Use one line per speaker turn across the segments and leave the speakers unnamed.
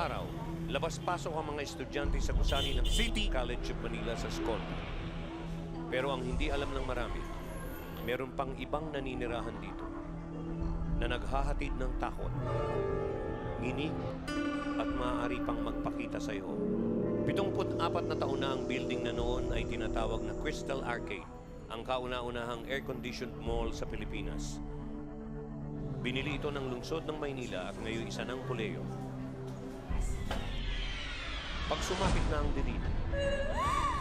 araw, labas-pasok ang mga estudyante sa gusali ng City College of Manila sa Escolta. Pero ang hindi alam ng marami, meron pang ibang naninirahan dito na naghahatid ng takot, nginig at maaari pang magpakita sa iyo. 74 na taon na ang building na noon ay tinatawag na Crystal Arcade, ang kauna-unahang air-conditioned mall sa Pilipinas. Binili ito ng lungsod ng Maynila at ngayon isa ng Puleo. Pag sumapit na ang dilim,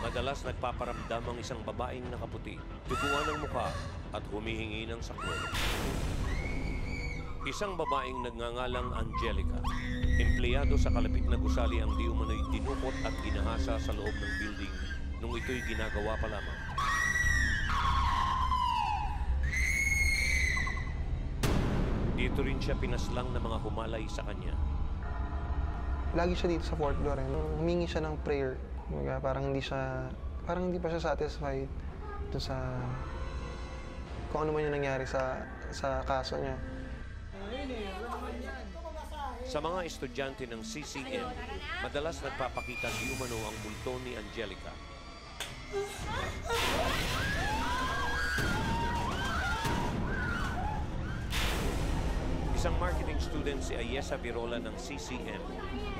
madalas nagpaparamdam ang isang babaeng nakaputi, tubuan ng mukha at humihingi ng saklolo. Isang babaeng nagngangalang Angelica, empleyado sa kalapit na gusali ang di umano'y dinukot at ginahasa sa loob ng building nung ito'y ginagawa pa lamang. Dito rin siya pinaslang ng mga humalay sa kanya.
Lagi siya dito sa fourth floor. Humingi siya ng prayer. Parang hindi pa siya satisfied doon sa kung ano man yung nangyari sa kaso niya.
Sa mga estudyante ng CCM, madalas nagpapakita di umano ang multo ni Angelica. Isang marketing student si Ayesa Virola ng CCM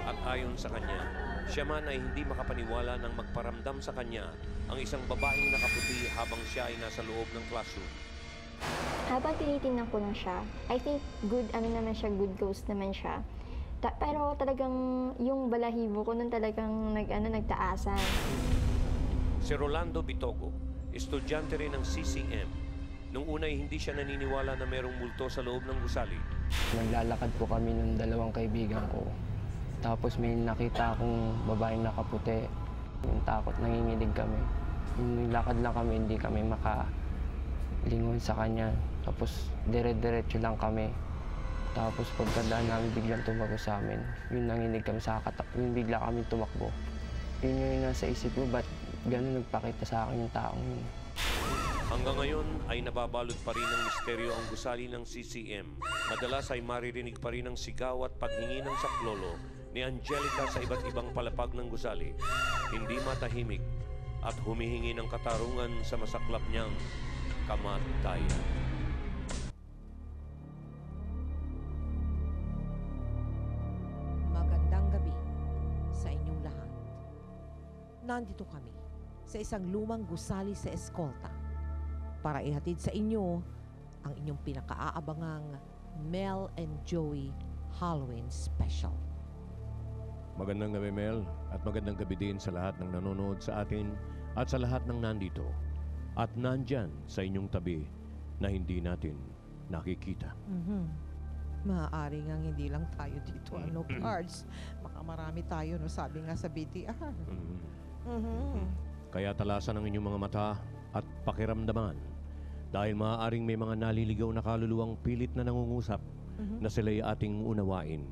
at ayon sa kanya, siya man ay hindi makapaniwala nang magparamdam sa kanya ang isang babaeng nakaputi habang siya ay nasa loob ng classroom.
Habang tinitingnan ko lang siya, I think good good ghost naman siya. Pero talagang yung balahibo ko nun talagang nagtaasan.
Si Rolando Bitogo, estudyante rin ng CCM. Nung unay hindi siya naniniwala na merong multo sa loob ng gusali.
Naglalakad po kami ng dalawang kaibigan ko. Tapos may nakita akong babaeng nakaputi. Yung takot, nanginginig kami. Yung lakad lang kami, hindi kami makalingon sa kanya. Tapos dire-diretso lang kami. Tapos pagkadaan namin biglang tumago sa amin. Yung nanginig kami sa yung bigla kami tumakbo. Yun yung nasa isip ko, ba't gano'n nagpakita sa akin yung taong yun?
Hanggang ngayon ay nababalot pa rin ng misteryo ang gusali ng CCM. Madalas ay maririnig pa rin ang sigaw at paghingi ng saklolo ni Angelica sa iba't ibang palapag ng gusali. Hindi matahimik at humihingi ng katarungan sa masaklap niyang kamatayan.
Magandang gabi sa inyong lahat. Nandito kami sa isang lumang gusali sa Escolta para ihatid sa inyo ang inyong pinakaaabangang Mel and Joey Halloween Special.
Magandang gabi, Mel, at magandang gabi din sa lahat ng nanonood sa atin at sa lahat ng nandito at nandyan sa inyong tabi na hindi natin nakikita.
Maaari nga hindi lang tayo dito, cards. Baka marami tayo, no? Sabi nga sa BTR.
Kaya talasan ang inyong mga mata at pakiramdaman dahil maaaring may mga naliligaw na kaluluwang pilit na nangungusap na sila'y ating unawain,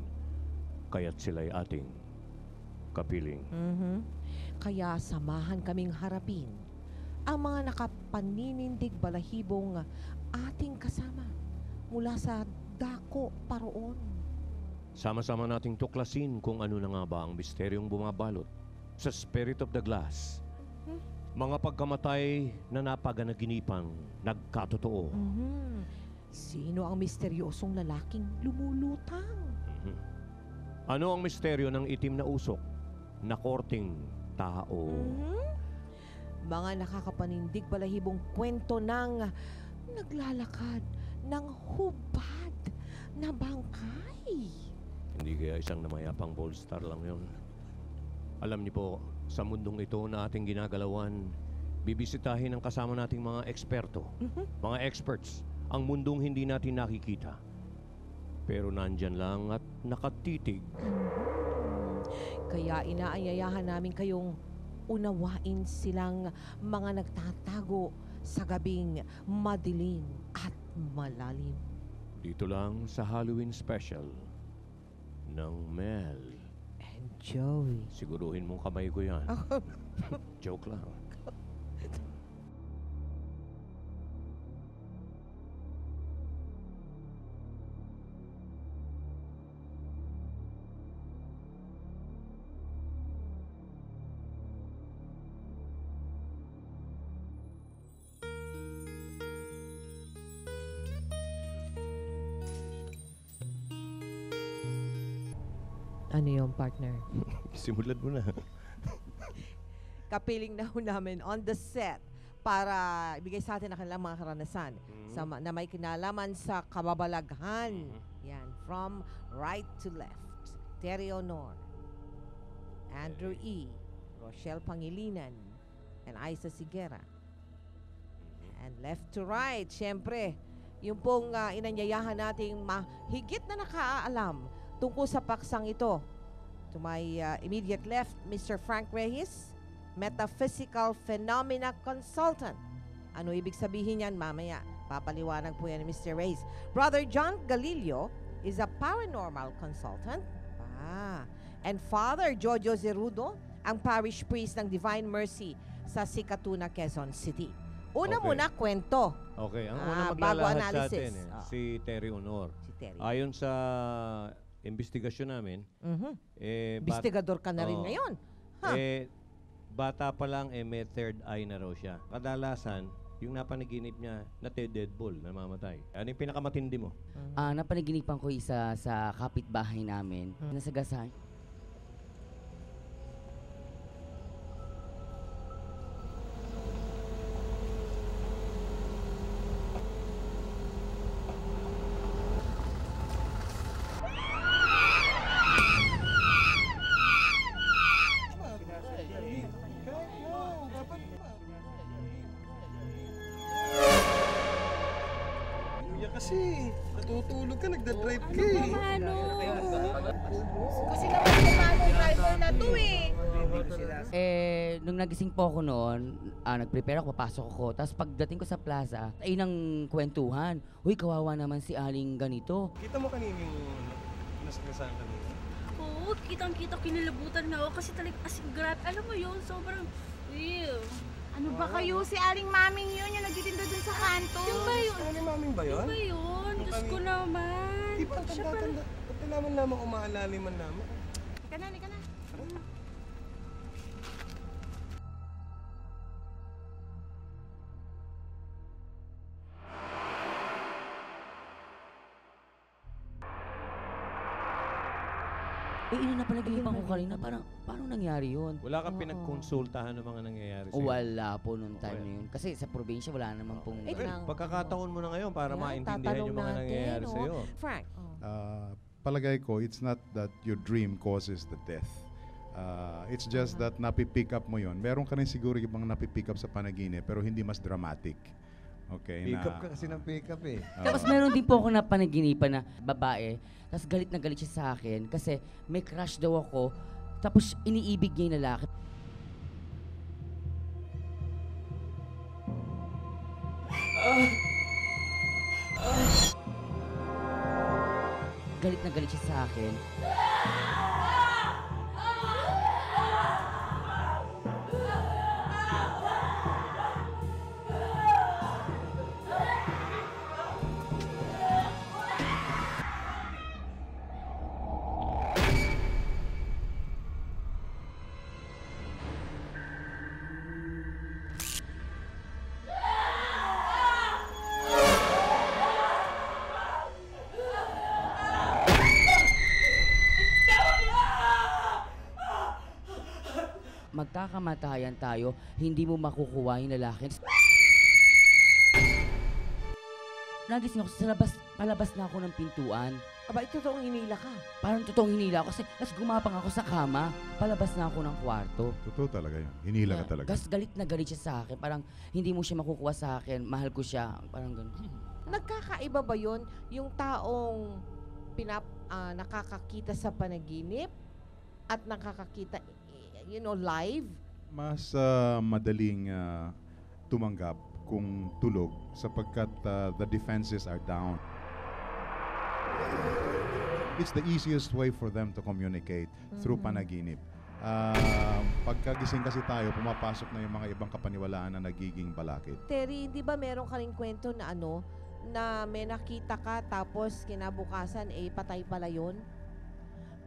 kaya't sila'y ating kapiling.
Kaya samahan kaming harapin ang mga nakapaninindig balahibong ating kasama mula sa dako paroon.
Sama-sama nating tuklasin kung ano na nga ba ang misteryong bumabalot sa Spirit of the Glass. Mga pagkamatay na napaganaginipang nagkatotoo.
Sino ang misteryosong lalaking lumulutang?
Ano ang misteryo ng itim na usok na korting tao?
Mga nakakapanindig balahibong kwento ng naglalakad ng hubad na bangkay.
Hindi kaya isang namayapang Polestar lang yun. Alam niyo po, sa mundong ito na ating ginagalawan, bibisitahin ang kasama nating mga eksperto, mga experts, ang mundong hindi natin nakikita. Pero nandyan lang at nakatitig.
Kaya inaayayahan namin kayong unawain silang mga nagtatago sa gabing madilim at malalim.
Dito lang sa Halloween Special ng Mel
and Joey.
Siguruhin mong kamay ko yan. Joke lang.
Ano yung partner?
Simulan mo na.
Kapiling na ho namin on the set para ibigay sa atin ang kanilang mga karanasan na may kinalaman sa kababalaghan. Yan, from right to left. Terry Honor, Andrew E., Rochelle Pangilinan, and Isa Sigera. And left to right, syempre, yung pong inanyayahan nating mahigit na nakaalam tungkol sa paksang ito. To my immediate left, Mr. Frank Reyes, Metaphysical Phenomena Consultant. Ano ibig sabihin yan? Mamaya, papaliwanag po yan ni Mr. Reyes. Brother John Galileo is a paranormal consultant. And Father Jojo Zerudo, ang parish priest ng Divine Mercy sa Sikatuna, Quezon City. Una
Okay.
muna, kwento.
Okay, ang
Ah,
una
bago
maglalahad sa
analysis.
atin,
Ah.
si Terry Honor.
Si Terry.
Ayon sa investigasyon namin,
Investigador ka na rin
Oo.
ngayon. Ha?
Bata pa lang, may third eye na raw siya. Kadalasan, yung napanaginip niya, dead ball, namamatay. Ano yung pinakamatindi mo?
Napanaginipan ko isa sa kapitbahay namin. Nasagasaan.
Kuya kasi, natutulog ka, nagdadrive ka eh.
Kasi naman yung driver na to eh.
Nung nagising po ako noon, nag-prepare ako, papasok ako. Tapos pagdating ko sa plaza, ay nang kwentuhan. Uy, kawawa naman si Aling ganito.
Kita mo kanina yung nasagasaan kanina.
Oo, kitang-kita kinilabutan na ako kasi talagang as grabe. Alam mo yun, sobrang ew. Ano ba kayo? Si Aling Maming yun, yung nagtitinda dun sa kanto. Yung ba yun?
Ano ni maming ba yun?
Yung ba yun? Diyos ko naman.
Di ba ang tanda-tanda? Ba't naman lamang umaalaliman naman?
Ika na, ika na.
Ina na panaginipan ko kanina, parang, paano nangyari yun?
Wala kang pinagkonsultahan ng mga nangyayari
O
sa'yo?
wala po nung time
Okay.
na yun. Kasi sa probinsya, wala naman pong...
Pagkakataon mo na ngayon para
Ayan,
maintindihan
tatanong
yung mga
natin,
nangyayari
oh.
sa'yo.
Frank.
Palagay ko, it's not that your dream causes the death. It's just that napipick up mo yon. Meron ka rin siguro ibang napipick up sa panaginip, pero hindi mas dramatic. Okay,
Pick up ka kasi ng pick up eh.
Tapos meron din po ako na panaginipan na babae, tapos galit na galit siya sa akin kasi may crush daw ako, tapos iniibig niya yung lalaki. Galit na galit siya sa akin. Magkakamatayan tayo, hindi mo makukuha yung lalaki. Nagising ako sa labas, palabas na ako ng pintuan.
Aba, ito toong hinila ka.
Parang totoong hinila ako kasi tas gumapang ako sa kama. Palabas na ako ng kwarto.
Totoo talaga yun. Hinila ka talaga.
Gas galit na galit siya sa akin. Parang hindi mo siya makukuha sa akin. Mahal ko siya. Parang ganun.
Nagkakaiba ba yun yung taong nakakakita sa panaginip at nakakakita, live?
Mas madaling tumanggap kung tulog sapagkat the defenses are down. It's the easiest way for them to communicate through panaginip. Pagkagising kasi tayo, pumapasok na yung mga ibang kapaniwalaan na nagiging balakid.
Terry, hindi ba meron ka ring kwento na na may nakita ka tapos kinabukasan patay pala yun?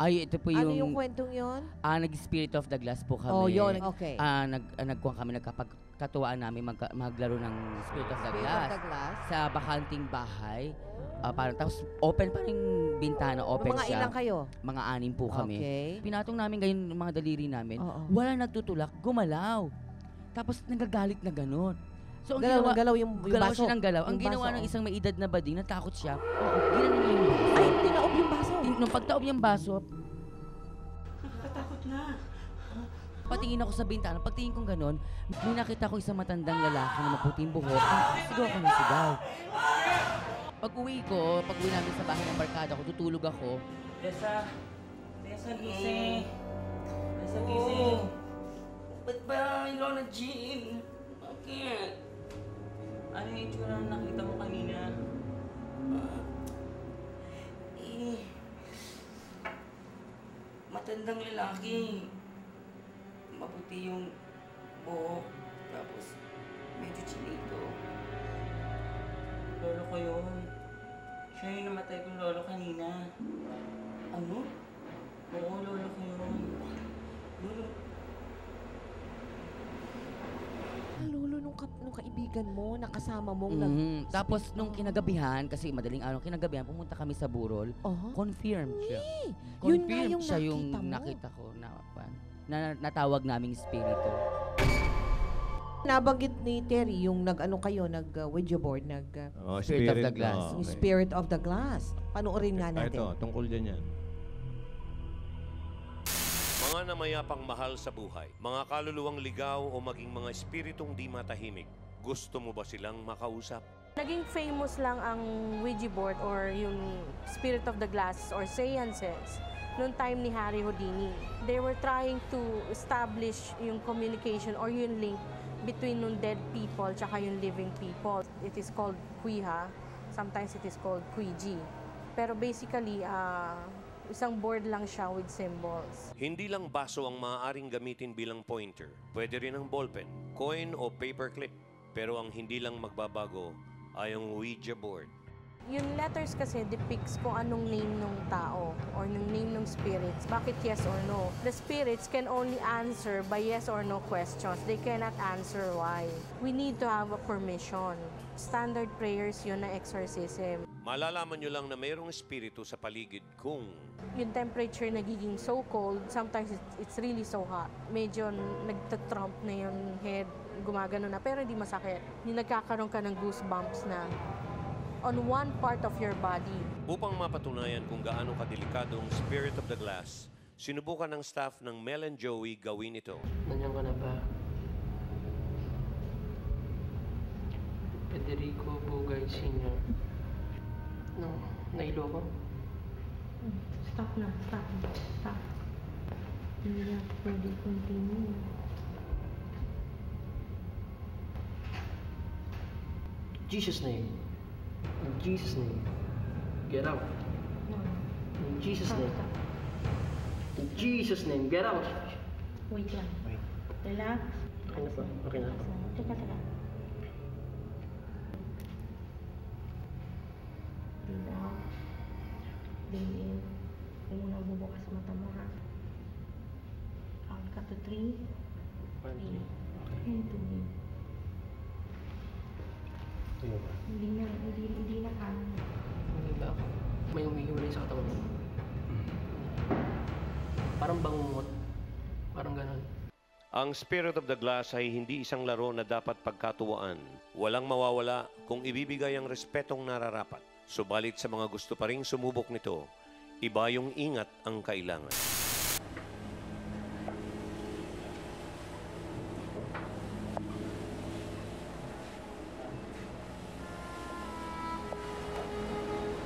Ay, ito po
Ano yung
yung...
kwentong yun?
Nag-Spirit of the Glass po kami.
Oh, yun. Okay.
Nagkuhan kami, nagkapagkatuwaan namin maglaro ng Spirit of the
Spirit
Glass.
of the Glass.
Sa bakanting bahay. Parang, tapos open pa rin bintana, open
Mga
siya.
ilang kayo?
Mga 6 po kami.
Okay.
Pinatong namin ganyan yung mga daliri namin.
Oo.
Wala nagtutulak, gumalaw. Tapos nagagalit na gano'n. So, ang
Galaw yung
galaw
baso.
siya ng galaw. Ang
Yung
ginawa
baso,
ng
oo.
isang may edad na bading, natakot siya. Ginanon niya yung baso.
Ay, tinaob yung baso.
Nung pagtaob niyang baso, patingin ako sa bintana, pagtingin kong gano'n, may nakita ko isang matandang lalaki na maputing buhok. Sigaw ako ng sigaw. Pag-uwi namin sa bahay ng barkada ko, tutulog ako. Tessa gising. Tessa gising. Ba't ba ilaw na gin? Bakit? Ano yung itsura na nakita mo kanina? Matandang lalaki. Maputi yung buhok, tapos medyo chinito. Lolo ko yun. Siya yung namatay kong lolo kanina. Ano? Oo, lolo ko yun. Lolo.
Lolo nung kaibigan mo, nakasama mong
Tapos nung kinagabihan, kasi madaling araw kinagabihan, pumunta kami sa Burol. Confirm siya.
Yun nga
Confirm
yung
siya yung
nakita mo.
nakita ko na natawag naming spirito.
Nabanggit ni Terry yung Ouija board,
Spirit of the Glass.
yung Spirit of the Glass. Panoorin nga natin.
Ito, tungkol dyan yan.
Mga namayapang mahal sa buhay, mga kaluluwang ligaw o maging mga espiritong di matahimik, gusto mo ba silang makausap?
Naging famous lang ang Ouija board or yung Spirit of the Glass or seances noong time ni Harry Houdini. They were trying to establish yung communication or yung link between yung dead people tsaka yung living people. It is called Ouija. Sometimes it is called Ouija. Pero basically, isang board lang siya with symbols.
Hindi lang baso ang maaaring gamitin bilang pointer. Pwede rin ang ballpen, coin o paperclip. Pero ang hindi lang magbabago ay ang Ouija board.
Yung letters kasi depicts kung anong name ng tao or ng name ng spirits. Bakit yes or no? The spirits can only answer by yes or no questions. They cannot answer why. We need to have a permission. Standard prayers yun na exorcism.
Malalaman nyo lang na mayroong espiritu sa paligid kung
Yung temperature nagiging so cold, sometimes it's really so hot. Medyo nagtatrump na yung head, gumagano na, pero hindi masakit. Hindi nagkakaroon ka ng goosebumps na on one part of your body.
Upang mapatunayan kung gaano kadelikado ang Spirit of the Glass, sinubukan ng staff ng Mel and Joey gawin ito.
Nandiyan ka na ba? Federico Bugay Sr. No, nailo ko?
Stop na, stop. Hindi na pwede continue.
Jesus' name. In Jesus' name. Get out. In Jesus' name. In Jesus' name, get out.
Wait lang.
Wait.
Relax.
Okay na po. Okay na po.
Teka. Breathe out. Breathe in. Huwag mo nang bubukas ang mata mo, ha? Count ka to 3.
1, 2.
And 2.
Ano ba?
Hindi na kaya.
Hindi ba ako? May umihiwalay sa katawan mo. Parang bangungot. Parang ganun.
Ang Spirit of the Glass ay hindi isang laro na dapat pagkatuwaan. Walang mawawala kung ibibigay ang respetong nararapat. Subalit sa mga gusto pa ring sumubok nito, iba yung ingat ang kailangan.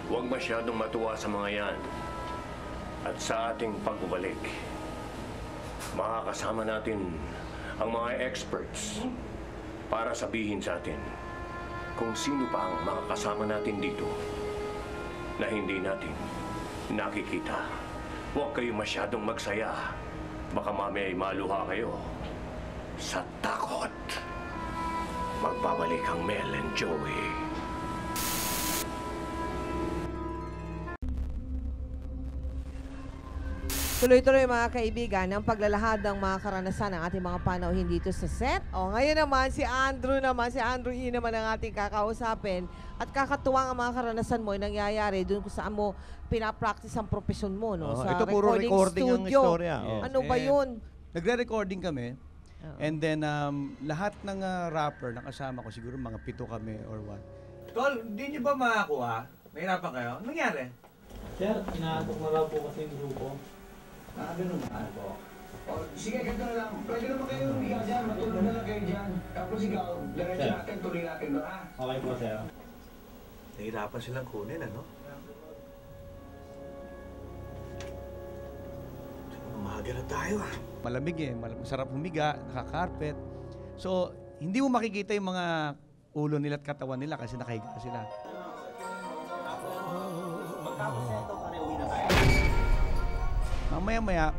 Huwag masyadong matuwa sa mga yan. At sa ating pagbabalik, makakasama natin ang mga experts para sabihin sa atin kung sino pa ang makakasama natin dito na hindi natin nakikita. Huwag kayo masyadong magsaya. Baka mamaya ay maluha kayo sa takot. Magbabalik ang Mel and Joey.
Tuloy-tuloy mga kaibigan ang paglalahad ng mga karanasan ng ating mga panauhin dito sa set. O ngayon naman si Andrew E naman ang ating kakausapin. At kakatuwang ang mga karanasan mo yung nangyayari doon kung saan mo pinapractice ang profesyon mo, no? Sa
ito puro recording ang
studio.
istorya.
Ano ba yun?
Nagre-recording kami. And then, lahat ng rapper na kasama ko, siguro mga 7 kami or what.
Tol, hindi niyo ba makakuha? Nahirapan kayo? Anong nangyari?
Sir, inaantok na raw po kasi yung grupo.
Ganun ba? Sige, ganito na lang. Pwede naman kayo umiga dyan. Matulog na lang kayo dyan. Tapos ikaw, diretso natin, tuloy natin doon, ha?
Okay po, sir.
Nahirapan silang kunin, ano? Umaga na tayo, ah.
Malamig masarap humiga, nakakarpet. So, hindi mo makikita yung mga ulo nila at katawan nila kasi nakahiga sila. Mamaya-maya,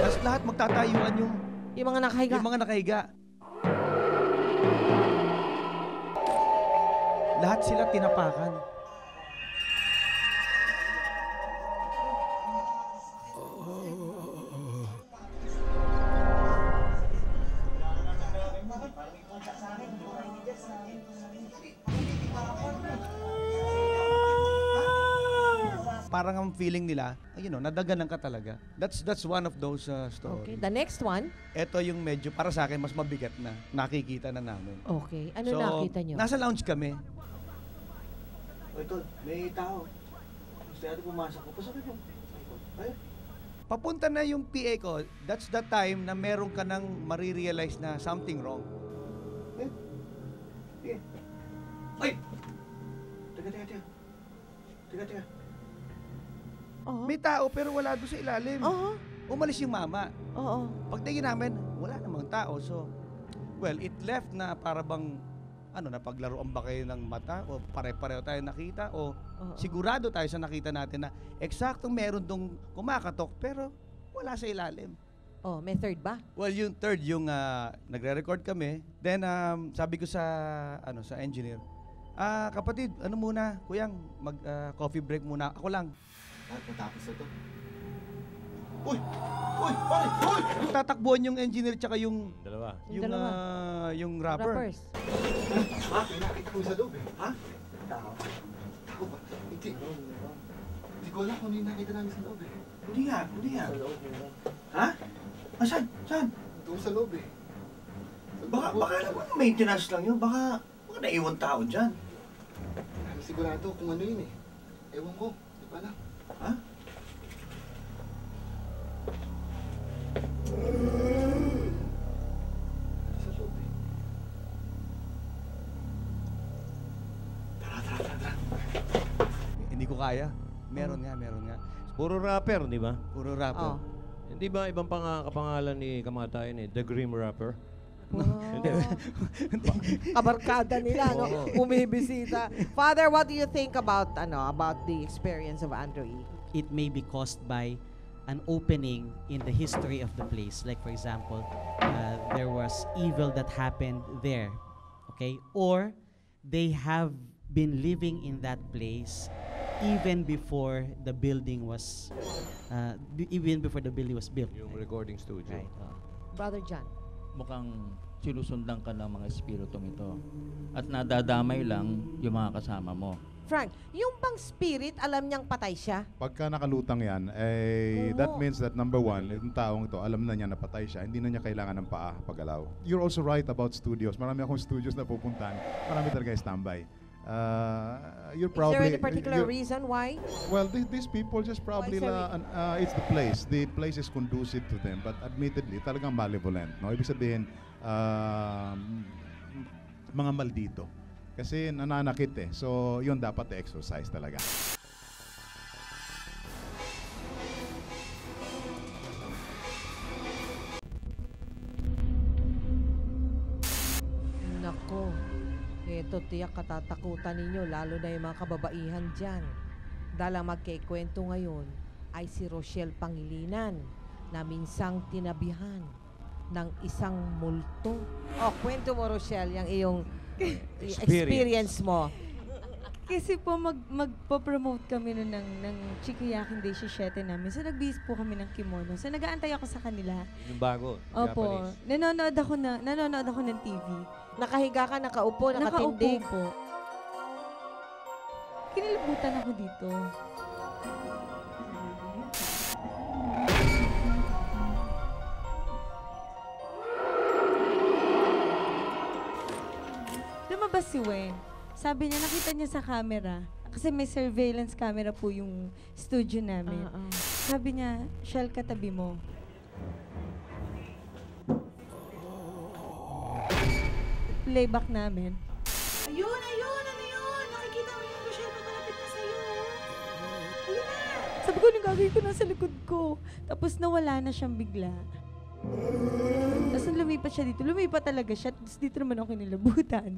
tapos lahat magtatayuan
yung mga nakahiga.
Yung mga nakahiga. Lahat sila tinapakan. Parang ang feeling nila, nadaganan ka talaga. That's one of those stories.
Okay, the next one?
Ito yung medyo, para sa akin, mas mabigat na. Nakikita na namin.
Okay, ano nakita nyo?
Nasa lounge kami.
Ito, may tao. Gusto natin pumasok ko. Pasok ito. Ayun.
Papunta na yung PA ko, that's the time na meron ka nang marirealize na something wrong.
Ay! Teka.
May tao pero wala doon sa ilalim. Umalis yung mama. Pagtingin namin, wala namang tao. So, well, it left na para bang, napaglaruan ba kayo ng mata? O pare-pareho tayo nakita? O sigurado tayo sa nakita natin na eksaktong meron dong kumakatok pero wala sa ilalim.
May third ba?
Well, yung third, yung nagre-record kami. Then, sabi ko sa engineer, kapatid, muna, kuyang, mag-coffee break muna. Ako lang.
At matapos na to.
Tatakbuhan yung engineer tsaka yung
Dalawa.
yung rapper.
Rappers.
Ha? Pinakita ko sa loob, eh. Ha? Tao ba? Hindi ko alam kung ano yung nakita namin sa loob, eh. Hindi nga. Sa loob, ha? Saan? Doon sa loob, eh. Baka alam mo na maintenance lang yun. Baka naiwan tao dyan. Sigurado kung ano yun, eh. Ewan ko. Di ba lang? Ha? Sa loob, eh. Tara.
Hindi ko kaya. Meron nga.
Puro rapper, di ba?
Puro rapper.
Hindi ba ibang kapangalan ni kamatayan The Grim Rapper?
Kabarkada nila, no? Bumibisita. Father, what do you think about the experience of Andrew E?
It may be caused by an opening in the history of the place. Like for example, there was evil that happened there, okay? Or they have been living in that place even before the building was built.
Yung recording studio.
Right.
Brother John.
Mukhang sinusundan ka ng mga espiritong ito. At nadadamay lang yung mga kasama mo.
Frank, yung bang spirit, alam niyang patay siya?
Pagka nakalutang yan, that means that number one, yung taong ito, alam na niya na patay siya. Hindi na niya kailangan ng paa pagalaw. You're also right about studios. Marami akong studios na pupuntahan. Marami talaga standby. You're probably...
Is there any particular reason why?
Well, these people just probably, it's the place. The place is conducive to them. But admittedly, talagang malevolent. No? Ibig sabihin, mga maldito. Kasi nananakit eh. So, yun dapat exercise talaga.
Nako, ito tiyak katatakutan ninyo, lalo na yung mga kababaihan dyan. Dahil ang magkikwento ngayon ay si Rochelle Pangilinan na minsang tinabihan ng isang multo. Kwento mo, Rochelle, yung iyong experience mo.
Kasi po magpo-promote kami nun ng Chikuyakin Day 7 namin. So nagbihis po kami ng kimono. So nag-aantay ako sa kanila.
Yung bago,
Opo.
Japanese.
Nanonood ako ng TV.
Nakahiga ka, nakaupo, nakatindig.
Nakaupo po. Kinilabutan ako dito. Lumabas si Wen. Sabi niya, nakita niya sa camera. Kasi may surveillance camera po yung studio namin. Sabi niya, Shell, katabi mo. Playback namin.
Ayun! Ano yun? Nakikita mo yung Rochelle na malapit na sa'yo. Ayun na!
Sabi ko, nung gagawin ko nasa likod ko. Tapos nawala na siyang bigla. Tapos nung lumipat siya dito, lumipat talaga siya. Tapos dito naman ako kinilabutan.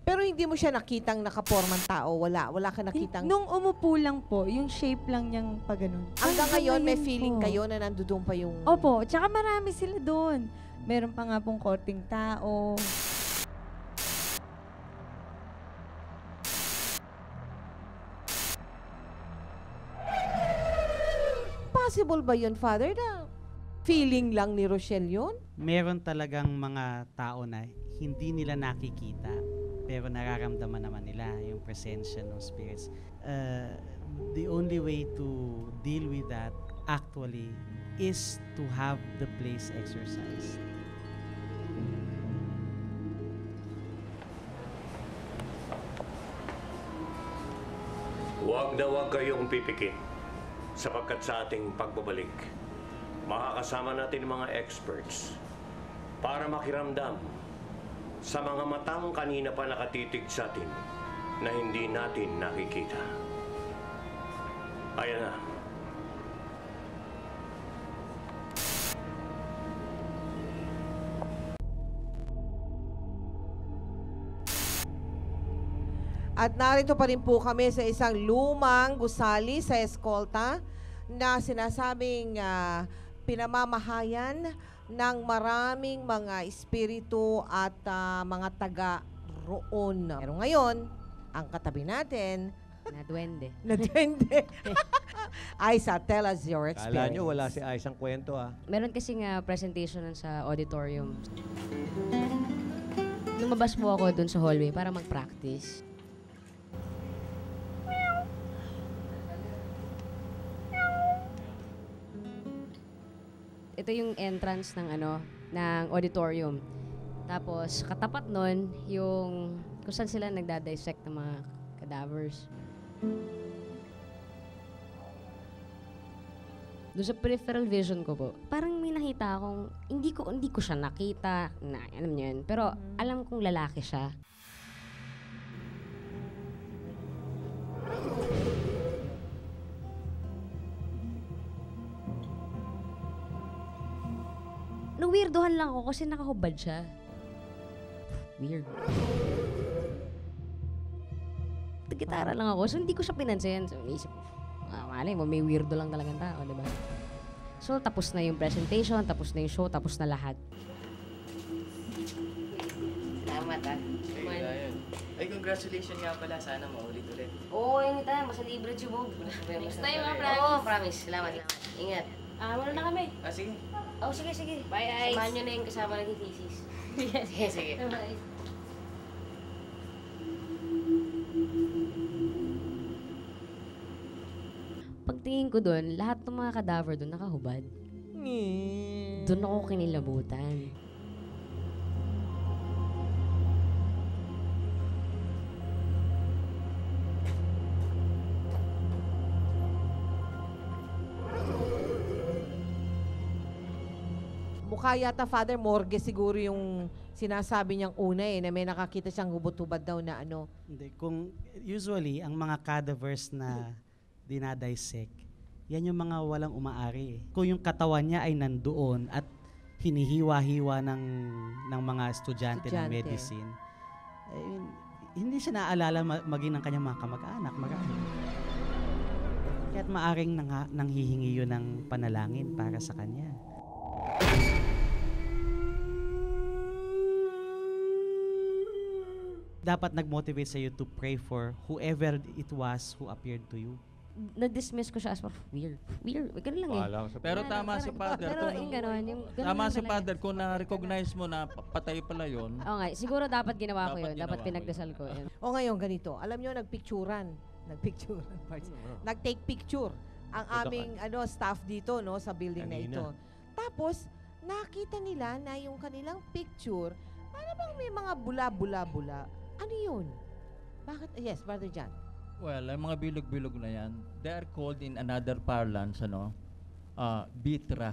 Pero hindi mo siya nakitang nakapormang tao? Wala ka nakitang...
Nung umupo lang po, yung shape lang niyang pag-ganon.
Hanggang ngayon, may feeling kayo na nandoon pa yung...
Opo, tsaka marami sila doon. Meron pa nga pong korting tao.
Possible ba yun, Father, na feeling lang ni Rochelle yun?
Meron talagang mga tao na hindi nila nakikita pero nararamdaman naman nila yung presensya ng spirits. The only way to deal with that actually is to have the place exorcised.
Huwag na huwag kayong pipikit sapagkat sa ating pagbabalik, makakasama natin mga experts para makiramdam sa mga matang kanina pa nakatitig sa atin na hindi natin nakikita. Ayan na.
At narito pa rin po kami sa isang lumang gusali sa Escolta na sinasabing pinamamahayan ng maraming mga espiritu at mga taga roon. Pero ngayon, ang katabi natin,
na duwende.
Na duwende. Aisa, tell us your experience.
Kala nyo wala si Aisang kwento
Meron kasing presentation sa auditorium. Lumabas po ako dun sa hallway para mag-practice. Ito yung entrance ng ng auditorium. Tapos katapat nun yung kung saan sila nagda-dissect ng mga cadavers. Doon sa peripheral vision ko po, parang may nakita akong hindi ko siya nakita, na alam niyo yun, pero alam kong lalaki siya. Weirdohan lang ako kasi nakahubad siya. Weird. Gitara lang ako, so hindi ko siya pinansin. So, naisip ko, malay mo, may weirdo lang talagang tao, di ba? So, tapos na yung presentation, tapos na yung show, tapos na lahat. Salamat,
Ay, congratulations nga pala. Sana maulit-ulit.
Oo, anytime. Basta libre, Chubog. Next time, promise. Oo, promise. Salamat. Ingat. Muna na kami.
Sige.
Oh, sige. Bye, Ice. Samahan nyo na yung kasama ng thesis. Sige. Bye. Pagtingin ko doon, lahat ng mga cadaver doon nakahubad. Doon ako kinilabutan.
Mukha yata, Father, morgue siguro yung sinasabi niyang una na may nakakita siyang hubot-hubad daw na ano.
Hindi, kung usually ang mga cadavers na dinadissect, yan yung mga walang umaari. Kung yung katawan niya ay nandoon at hinihiwa-hiwa ng mga estudyante ng medicine, hindi siya naaalala maging ng kanyang mga kamag-anak, marami. Kaya't maaring nanghihingi yun ng panalangin para sa kanya. dapat nag-motivate sa'yo to pray for whoever it was who appeared to you.
Na-dismiss ko siya as weird. Ganun lang eh.
Pero tama si Father.
Pero yung gano'n,
Tama si Father kung na-recognize mo na patay pala yun.
Oo nga, siguro dapat ginawa ko yun. Dapat pinagdasal ko yun.
O ngayon, ganito. Alam nyo, nagpicturan, nag-take picture ang aming staff dito no sa building na ito. Tapos, nakita nila na yung kanilang picture, para bang may mga bula-bula-bula. Ano yun? Bakit? Yes, Brother John.
Well, ang mga bilog-bilog na yan, they are called in another parlance, bitra.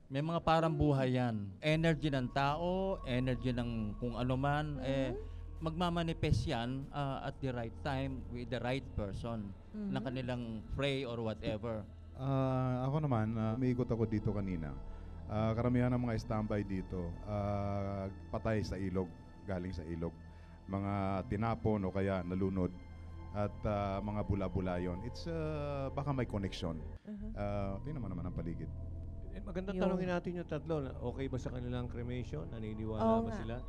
May mga parang buhay yan. Energy ng tao, energy ng kung ano man, magmamanifest yan at the right time with the right person na kanilang pray or whatever.
Ako naman, umiikot ako dito kanina. Karamihan ng mga standby dito, patay sa ilog, galing sa ilog. Mga tinapon o kaya nalunod. At mga bula-bula yun. It's baka may connection. Tingnan mo naman ang paligid.
Magandang tanongin natin yung tatlo. Okay ba sa kanilang cremation? Naniniwala ba sila?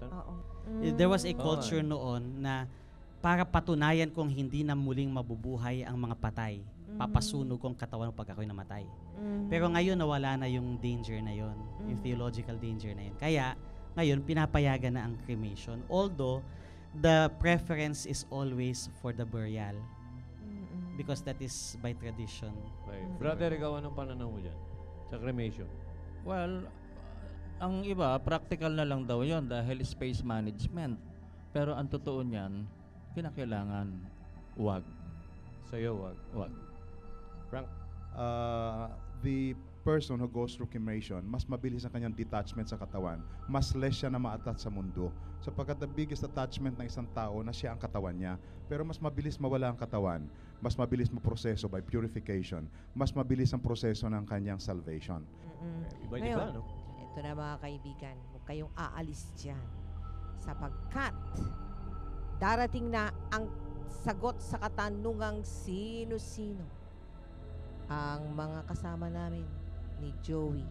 There was a culture noon na para patunayan kung hindi na muling mabubuhay ang mga patay, papasunog ang katawan pag ako'y namatay. Pero ngayon nawala na yung danger na yon, yung theological danger na yun. Kaya ngayon pinapayagan na ang cremation. Although the preference is always for the burial because that is by tradition.
Brother, ikaw anong pananaw mo dyan sa cremation?
Well, ang iba, practical na lang daw yon dahil space management. Pero ang totoo niyan, kinakailangan wag.
Sa'yo, wag.
Frank? The person who goes through cremation, mas mabilis ang kanyang detachment sa katawan. Mas less siya na ma-attach sa mundo. Sapagkat the biggest attachment ng isang tao na siya ang katawan niya. Pero mas mabilis mawala ang katawan. Mas mabilis maproseso by purification. Mas mabilis ang proseso ng kanyang salvation.
Iba-iba, no? Ito na mga kaibigan, huwag kayong aalis dyan. Sapagkat darating na ang sagot sa katanungang sino-sino ang mga kasama namin ni Joey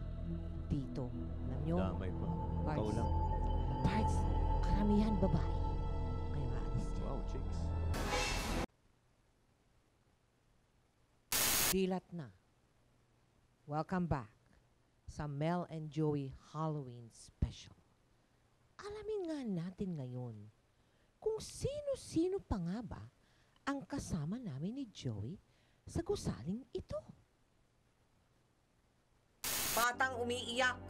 dito. Alam nyo?
Damay pa. Ikaw lang.
Parts, karamihan babae. Kayo aalis dyan.
Wow, chicks.
Dilat na. Welcome back sa Mel and Joey Halloween Special. Alamin nga natin ngayon kung sino-sino pa nga ba ang kasama namin ni Joey sa gusaling ito.
Batang umiiyak,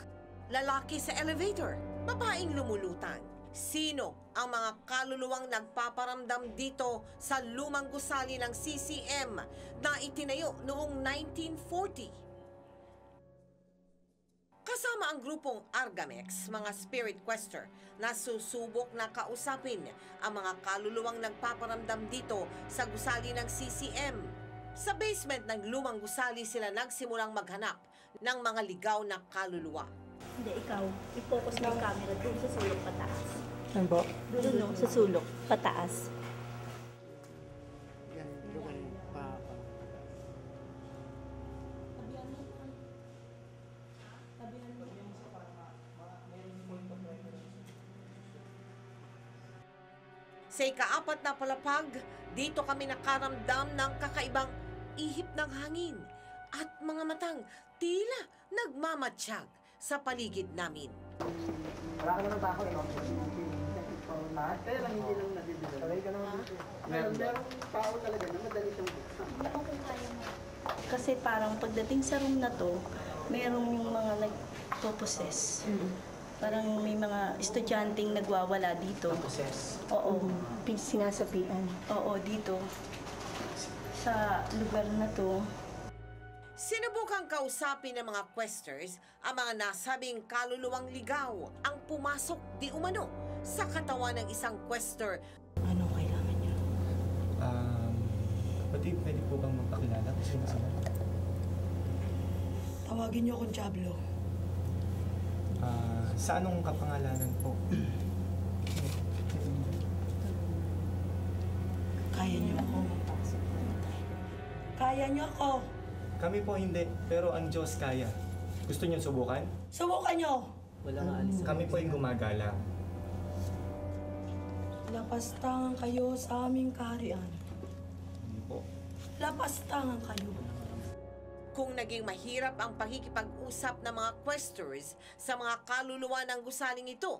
lalaki sa elevator, babaeng lumulutang. Sino ang mga kaluluwang nagpaparamdam dito sa lumang gusali ng CCM na itinayo noong 1940? Kasama ang grupong Argamex, mga spirit quester, na susubok na kausapin ang mga kaluluwang nagpaparamdam dito sa gusali ng CCM. Sa basement ng lumang gusali sila nagsimulang maghanap ng mga ligaw na kaluluwa.
Hindi, ikaw. I-focus mo yung camera doon sa sulok pataas.
Ano po?
Doon, no? Sa sulok pataas.
Sa ika-4 na palapag, dito kami nakaramdam ng kakaibang ihip ng hangin at mga matang tila nagmamatsyag sa paligid namin.
Wala ka naman tako, ikaw. Kaya lang hindi lang nabibigay. Kaya ka naman dito. Merong tao talaga na madali siyang buksan.
Kasi parang pagdating sa room na to, merong yung mga nagpo-possess. Parang may mga estudyanteng nagwawala dito.
Possess?
Oo. Sinasapian. Oo, dito. Sa lugar na to.
Sinubukang kausapin ng mga questers ang mga nasabing kaluluwang ligaw ang pumasok di umano sa katawan ng isang quester.
Ano kailangan niyo?
Pwede po bang magpakilala kung sino sila?
Tawagin niyo akong Diablo.
Sa anong kapangalanan po?
Kaya niyo ako. Kaya niyo ako.
Kami po hindi, pero ang Diyos kaya. Gusto niyo subukan?
Subukan niyo!
Wala nga alis. Kami po yung gumagalang.
Lapastangan kayo sa aming kaharian. Lapastangan kayo.
Kung naging mahirap ang pakikipag-usap ng mga questers sa mga kaluluwa ng gusaling ito,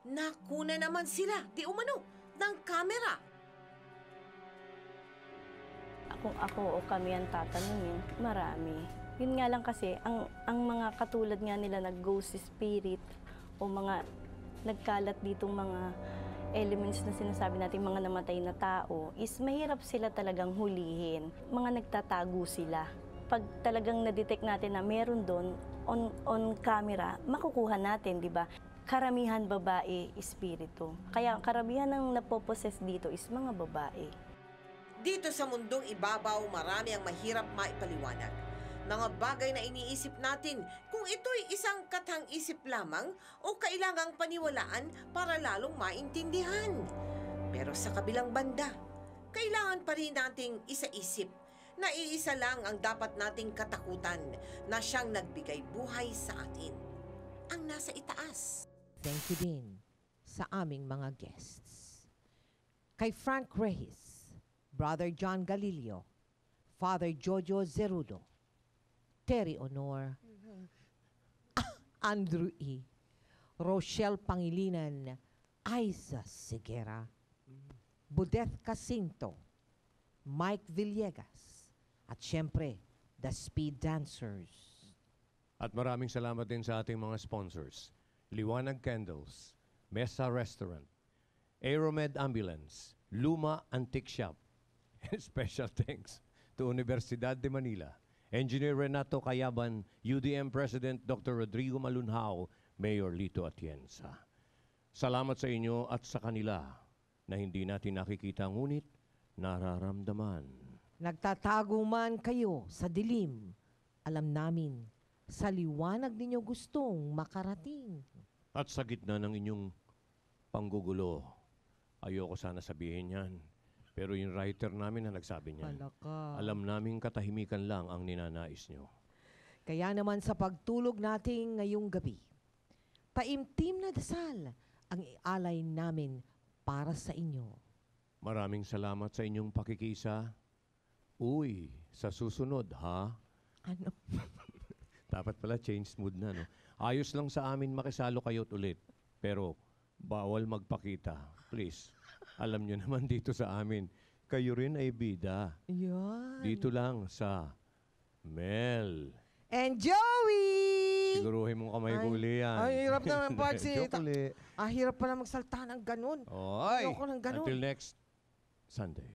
nakuna naman sila, di umano, ng kamera.
Kung ako o kami ang tatanungin, marami. Yun nga lang kasi, ang mga katulad nga nila na ghost spirit o mga nagkalat ditong mga elements na sinasabi natin, mga namatay na tao, is mahirap sila talagang hulihin. Mga nagtatago sila. Pag talagang na-detect natin na meron doon, on camera, makukuha natin, di ba? Karamihan babae, espiritu. Kaya karamihan ng napoposes dito is mga babae.
Dito sa mundong ibabaw, marami ang mahirap maipaliwanag. Mga bagay na iniisip natin kung ito'y isang katang-isip lamang o kailangang paniwalaan para lalong maintindihan. Pero sa kabilang banda, kailangan pa rin nating isaisip na iisa lang ang dapat nating katakutan na siyang nagbigay buhay sa atin, ang nasa itaas.
Thank you din sa aming mga guests. Kay Frank Reyes, Brother John Galileo, Father Jojo Zerudo, Terry Honor, Andrew E., Rochelle Pangilinan, Aiza Segura, Budeth Casinto, Mike Villegas, at syempre, the Speed Dancers.
At maraming salamat din sa ating mga sponsors. Liwanag Candles, Mesa Restaurant, Aeromed Ambulance, Luma Antique Shop. And special thanks to Universidad de Manila, Engineer Renato Cayaban, UDM President Dr. Rodrigo Malunhao, Mayor Lito Atienza. Salamat sa inyo at sa kanila na hindi natin nakikita ngunit nararamdaman.
Nagtatago man kayo sa dilim, alam namin, sa liwanag ninyo gustong makarating.
At sa gitna ng inyong panggugulo, ayoko sana sabihin yan. Pero yung writer namin na nagsabi niyan, alam namin katahimikan lang ang ninanais nyo.
Kaya naman sa pagtulog natin ngayong gabi, taimtim na dasal ang ialay namin para sa inyo.
Maraming salamat sa inyong pakikisa. Uy, sa susunod, ha?
Ano?
Dapat pala change mood na, no? Ayos lang sa amin makisalo kayo't ulit. Pero bawal magpakita. Please, alam nyo naman dito sa amin, kayo rin ay bida.
Yan.
Dito lang sa Mel.
And Joey!
Siguruhin mong kamay guli yan.
Ay, hirap naman, Patsy.
Joke uli.
Hirap pala magsalta ng ganun.
Oy!
Ayoko ng ganun.
Until next Sunday.